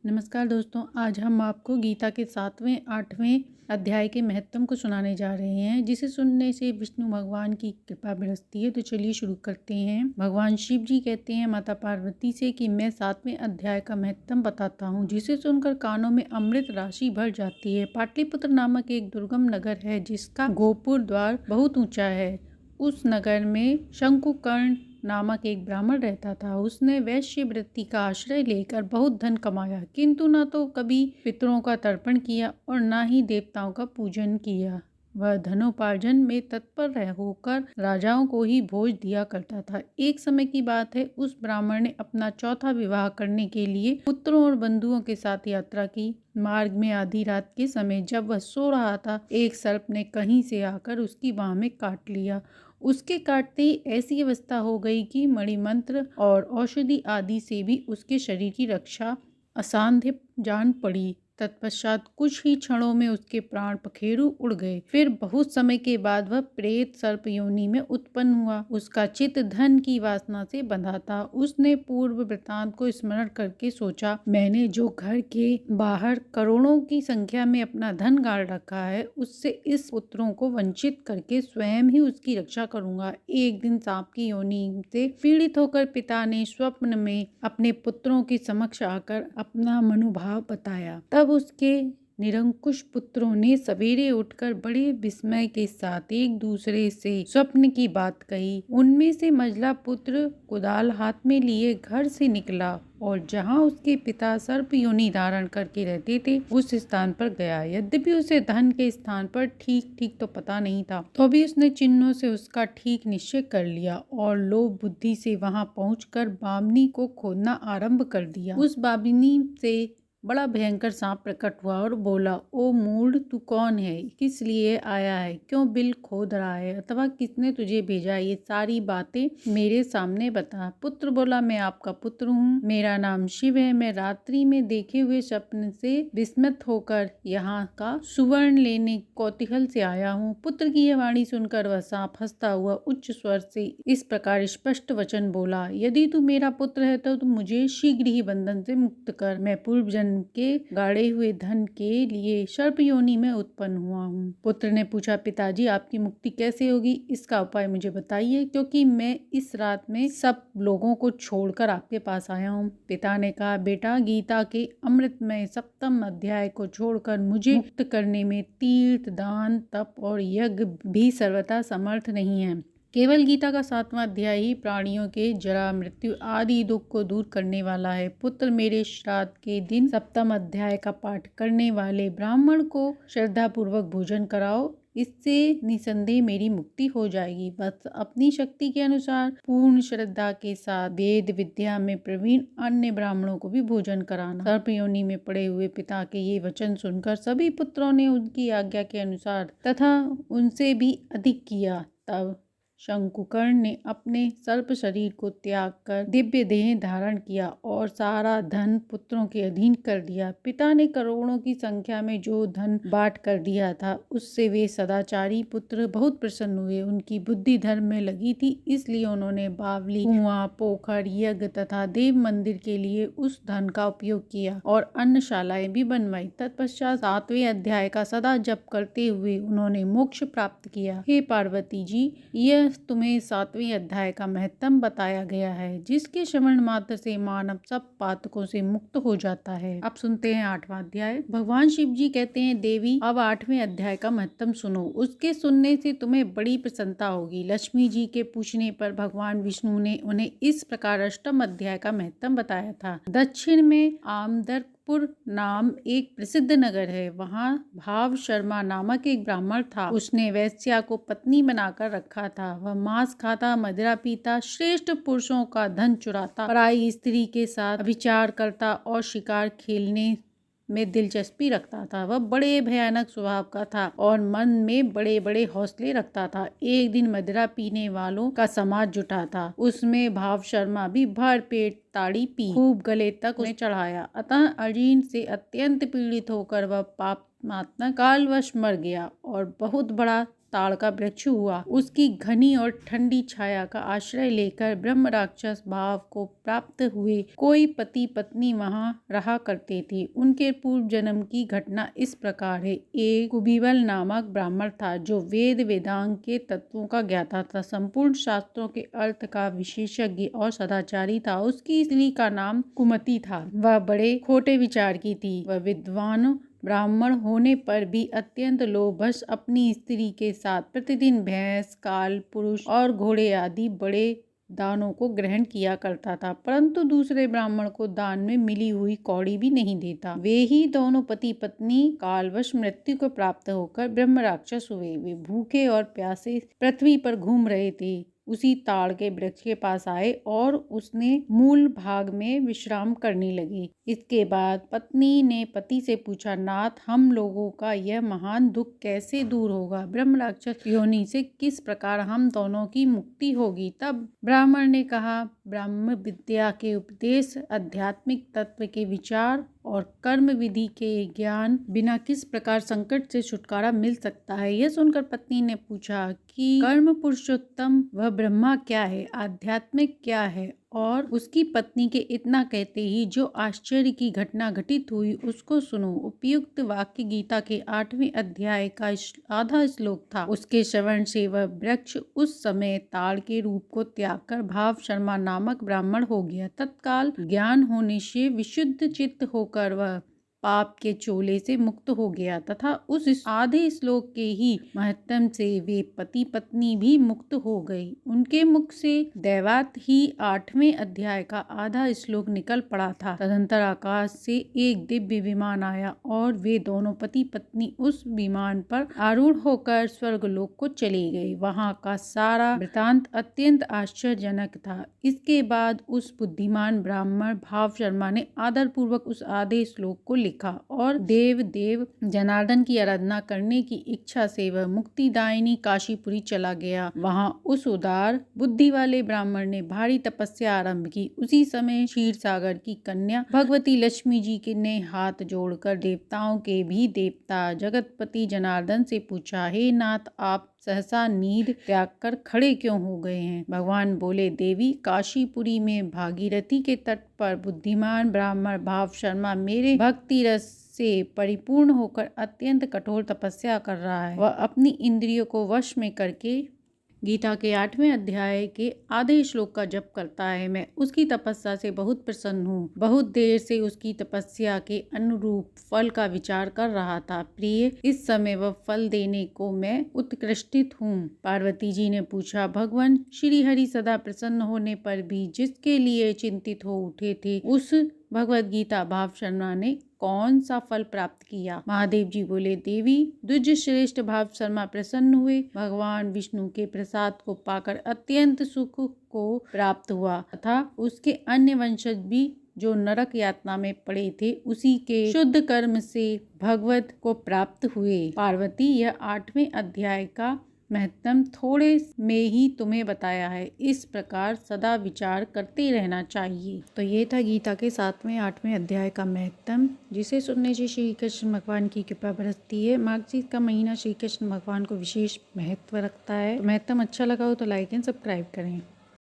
नमस्कार दोस्तों, आज हम आपको गीता के 7वें 8वें अध्याय के महत्व को सुनाने जा रहे हैं, जिसे सुनने से विष्णु भगवान की कृपा बरसती है। तो चलिए शुरू करते हैं। भगवान शिव जी कहते हैं माता पार्वती से कि मैं 7वें अध्याय का महत्व बताता हूँ, जिसे सुनकर कानों में अमृत राशि भर जाती है। पाटलिपुत्र नामक एक दुर्गम नगर है, जिसका गोपुर द्वार बहुत ऊंचा है। उस नगर में शंकुकर्ण नामक एक ब्राह्मण रहता था। उसने वैश्य वृत्ति का आश्रय लेकर बहुत धन कमाया, किंतु न तो कभी पितरों का तर्पण किया और न ही देवताओं का पूजन किया। वह धनोपार्जन में तत्पर होकर राजाओं को ही भोज दिया करता था। एक समय की बात है, उस ब्राह्मण ने अपना चौथा विवाह करने के लिए पुत्रों और बंधुओं के साथ यात्रा की। मार्ग में आधी रात के समय जब वह सो रहा था, एक सर्प ने कहीं से आकर उसकी बाह में काट लिया। उसके काटते ही ऐसी अवस्था हो गई कि मणिमंत्र और औषधि आदि से भी उसके शरीर की रक्षा असाध्य जान पड़ी। तत्पश्चात कुछ ही क्षणों में उसके प्राण पखेरु उड़ गए। फिर बहुत समय के बाद वह प्रेत सर्प योनि में उत्पन्न हुआ। उसका चित्त धन की वासना से बंधा था। उसने पूर्व वृत्तांत को स्मरण करके सोचा, मैंने जो घर के बाहर करोड़ों की संख्या में अपना धन गाड़ रखा है, उससे इस पुत्रों को वंचित करके स्वयं ही उसकी रक्षा करूंगा। एक दिन सांप की योनि से पीड़ित होकर पिता ने स्वप्न में अपने पुत्रों के समक्ष आकर अपना मनोभाव बताया। तब उसके निरंकुश पुत्रों ने सवेरे उठकर बड़े विस्मय के साथ एक दूसरे से स्वप्न की बात कही। उनमें से मझला पुत्र कुदाल हाथ में लिए घर से निकला और जहां उसके पिता सर्प योनि धारण करके रहते थे, उस स्थान पर गया। यद्यपि उसे धन के स्थान पर ठीक तो पता नहीं था, तो भी उसने चिन्हों से उसका ठीक निश्चय कर लिया और लोभ बुद्धि से वहां पहुंचकर बामनी को खोदना आरंभ कर दिया। उस बामिनी से बड़ा भयंकर सांप प्रकट हुआ और बोला, ओ मूढ़, तू कौन है? किस लिए आया है? क्यों बिल खोद रहा है? अथवा किसने तुझे भेजा? ये सारी बातें मेरे सामने बता। पुत्र बोला, मैं आपका पुत्र हूँ, मेरा नाम शिव है। मैं रात्रि में देखे हुए स्वप्न से विस्मित होकर यहाँ का सुवर्ण लेने कौतूहल से आया हूँ। पुत्र की यह वाणी सुनकर वह सांप हंसता हुआ उच्च स्वर से इस प्रकार स्पष्ट वचन बोला, यदि तू मेरा पुत्र है तो तू मुझे शीघ्र ही बंधन से मुक्त कर। मैं पूर्व जन्म के गाड़े हुए धन के लिए सर्प योनि में उत्पन्न हुआ हूँ। पुत्र ने पूछा, पिताजी आपकी मुक्ति कैसे होगी? इसका उपाय मुझे बताइए, क्योंकि मैं इस रात में सब लोगों को छोड़कर आपके पास आया हूँ। पिता ने कहा, बेटा, गीता के अमृतमय 7वें अध्याय को छोड़कर मुझे मुक्त करने में तीर्थ, दान, तप और यज्ञ भी सर्वथा समर्थ नहीं है। केवल गीता का 7वां अध्याय ही प्राणियों के जरा, मृत्यु आदि दुख को दूर करने वाला है। पुत्र, मेरे श्राद्ध के दिन 7वें अध्याय का पाठ करने वाले ब्राह्मण को श्रद्धा पूर्वक भोजन कराओ। इससे निसंदेह मेरी मुक्ति हो जाएगी। बस अपनी शक्ति के अनुसार पूर्ण श्रद्धा के साथ वेद विद्या में प्रवीण अन्य ब्राह्मणों को भी भोजन कराना। सर्प योनि में पड़े हुए पिता के ये वचन सुनकर सभी पुत्रों ने उनकी आज्ञा के अनुसार तथा उनसे भी अधिक किया। तब शंकुकर्ण ने अपने सर्प शरीर को त्याग कर दिव्य देह धारण किया और सारा धन पुत्रों के अधीन कर दिया। पिता ने करोड़ों की संख्या में जो धन बांट कर दिया था, उससे वे सदाचारी पुत्र बहुत प्रसन्न हुए। उनकी बुद्धि धर्म में लगी थी, इसलिए उन्होंने बावली, कुआं, पोखर, यज्ञ तथा देव मंदिर के लिए उस धन का उपयोग किया और अन्नशालाएं भी बनवाई। तत्पश्चात 7वें अध्याय का सदा जप करते हुए उन्होंने मोक्ष प्राप्त किया। हे पार्वती जी, यह तुम्हें 7वें अध्याय का महत्व बताया गया है, जिसके श्रवण मात्र से मानव सब पातकों से मुक्त हो जाता है। अब सुनते हैं 8वां अध्याय। भगवान शिव जी कहते हैं, देवी, अब 8वें अध्याय का महत्व सुनो। उसके सुनने से तुम्हें बड़ी प्रसन्नता होगी। लक्ष्मी जी के पूछने पर भगवान विष्णु ने उन्हें इस प्रकार 8वें अध्याय का महत्व बताया था। दक्षिण में आमदरपुर नाम एक प्रसिद्ध नगर है। वहाँ भाव शर्मा नामक एक ब्राह्मण था। उसने वैश्या को पत्नी बनाकर रखा था। वह मांस खाता, मदिरा पीता, श्रेष्ठ पुरुषों का धन चुराता, पराई स्त्री के साथ विचार करता और शिकार खेलने में दिलचस्पी रखता था। वह बड़े भयानक स्वभाव का था और मन में बड़े बड़े हौसले रखता था। एक दिन मदिरा पीने वालों का समाज जुटा था। उसमें भाव शर्मा भी भर पेट ताड़ी पी, खूब गले तक उन्हें चढ़ाया। अतः अजीर्ण से अत्यंत पीड़ित होकर वह पाप मात्मा कालवश मर गया और बहुत बड़ा ताड़ का वृक्ष हुआ। उसकी घनी और ठंडी छाया का आश्रय लेकर ब्रह्म राक्षस भाव को प्राप्त हुए कोई पति पत्नी वहां रहा करते थे। उनके पूर्व जन्म की घटना इस प्रकार है। एक कुबीबल नामक ब्राह्मण था जो वेद वेदांग के तत्वों का ज्ञाता था, संपूर्ण शास्त्रों के अर्थ का विशेषज्ञ और सदाचारी था। उसकी स्त्री का नाम कुमति था। वह बड़े खोटे विचार की थी। वह विद्वान ब्राह्मण होने पर भी अत्यंत लोभवश अपनी स्त्री के साथ प्रतिदिन भैंस, काल, पुरुष और घोड़े आदि बड़े दानों को ग्रहण किया करता था, परंतु दूसरे ब्राह्मण को दान में मिली हुई कौड़ी भी नहीं देता। वे ही दोनों पति पत्नी कालवश मृत्यु को प्राप्त होकर ब्रह्म राक्षस हुए। वे भूखे और प्यासे पृथ्वी पर घूम रहे थे। उसी ताड़ के वृक्ष के पास आए और उसने मूल भाग में विश्राम करने लगे। इसके बाद पत्नी ने पति से पूछा, नाथ, हम लोगों का यह महान दुख कैसे दूर होगा? ब्रह्म राक्षस योनि से किस प्रकार हम दोनों की मुक्ति होगी? तब ब्राह्मण ने कहा, ब्रह्म विद्या के उपदेश, आध्यात्मिक तत्व के विचार और कर्म विधि के ज्ञान बिना किस प्रकार संकट से छुटकारा मिल सकता है? यह सुनकर पत्नी ने पूछा कि कर्म पुरुषोत्तम वह ब्रह्मा क्या है, आध्यात्मिक क्या है? और उसकी पत्नी के इतना कहते ही जो आश्चर्य की घटना घटित हुई उसको सुनो। उपयुक्त वाक्य गीता के 8वें अध्याय का आधा श्लोक था। उसके श्रवण से वह वृक्ष उस समय ताड़ के रूप को त्याग कर भाव शर्मा नामक ब्राह्मण हो गया। तत्काल ज्ञान होने से विशुद्ध चित्त होकर वह पाप के चोले से मुक्त हो गया तथा उस आधे श्लोक के ही महत्तम से वे पति पत्नी भी मुक्त हो गई। उनके मुख से दैवात ही 8वें अध्याय का आधा श्लोक निकल पड़ा था। तदंतर आकाश से एक दिव्य विमान आया और वे दोनों पति पत्नी उस विमान पर आरूढ़ होकर स्वर्गलोक को चले गए। वहां का सारा वृतांत अत्यंत आश्चर्यजनक था। इसके बाद उस बुद्धिमान ब्राह्मण भाव शर्मा ने आदर पूर्वक उस आधे श्लोक को लिखा और देव जनार्दन की आराधना करने की इच्छा से वह मुक्तिदायिनी काशीपुरी चला गया। वहां उस उदार बुद्धि वाले ब्राह्मण ने भारी तपस्या आरंभ की। उसी समय क्षीर सागर की कन्या भगवती लक्ष्मी जी ने हाथ जोड़कर देवताओं के भी देवता जगतपति जनार्दन से पूछा, हे नाथ, आप सहसा नींद त्याग कर खड़े क्यों हो गए हैं? भगवान बोले, देवी, काशीपुरी में भागीरथी के तट पर बुद्धिमान ब्राह्मण भाव शर्मा मेरे भक्ति रस से परिपूर्ण होकर अत्यंत कठोर तपस्या कर रहा है। वह अपनी इंद्रियों को वश में करके गीता के 8वें अध्याय के आधे श्लोक का जप करता है। मैं उसकी तपस्या से बहुत प्रसन्न हूँ। बहुत देर से उसकी तपस्या के अनुरूप फल का विचार कर रहा था। प्रिय, इस समय वह फल देने को मैं उत्कृष्टित हूँ। पार्वती जी ने पूछा, भगवान श्री हरि सदा प्रसन्न होने पर भी जिसके लिए चिंतित हो उठे थे, उस भगवत गीता भाव शर्मा ने कौन सा फल प्राप्त किया? महादेव जी बोले, देवी, द्विज श्रेष्ठ भाव शर्मा प्रसन्न हुए। भगवान विष्णु के प्रसाद को पाकर अत्यंत सुख को प्राप्त हुआ तथा उसके अन्य वंशज भी जो नरक यातना में पड़े थे उसी के शुद्ध कर्म से भगवत को प्राप्त हुए। पार्वती, यह 8वें अध्याय का महत्तम थोड़े में ही तुम्हें बताया है। इस प्रकार सदा विचार करते रहना चाहिए। तो ये था गीता के 7वें 8वें अध्याय का महत्तम, जिसे सुनने से श्री कृष्ण भगवान की कृपा बरसती है। मार्गशीर्ष का महीना श्री कृष्ण भगवान को विशेष महत्व रखता है। तो महत्तम अच्छा लगा हो तो लाइक एंड सब्सक्राइब करें।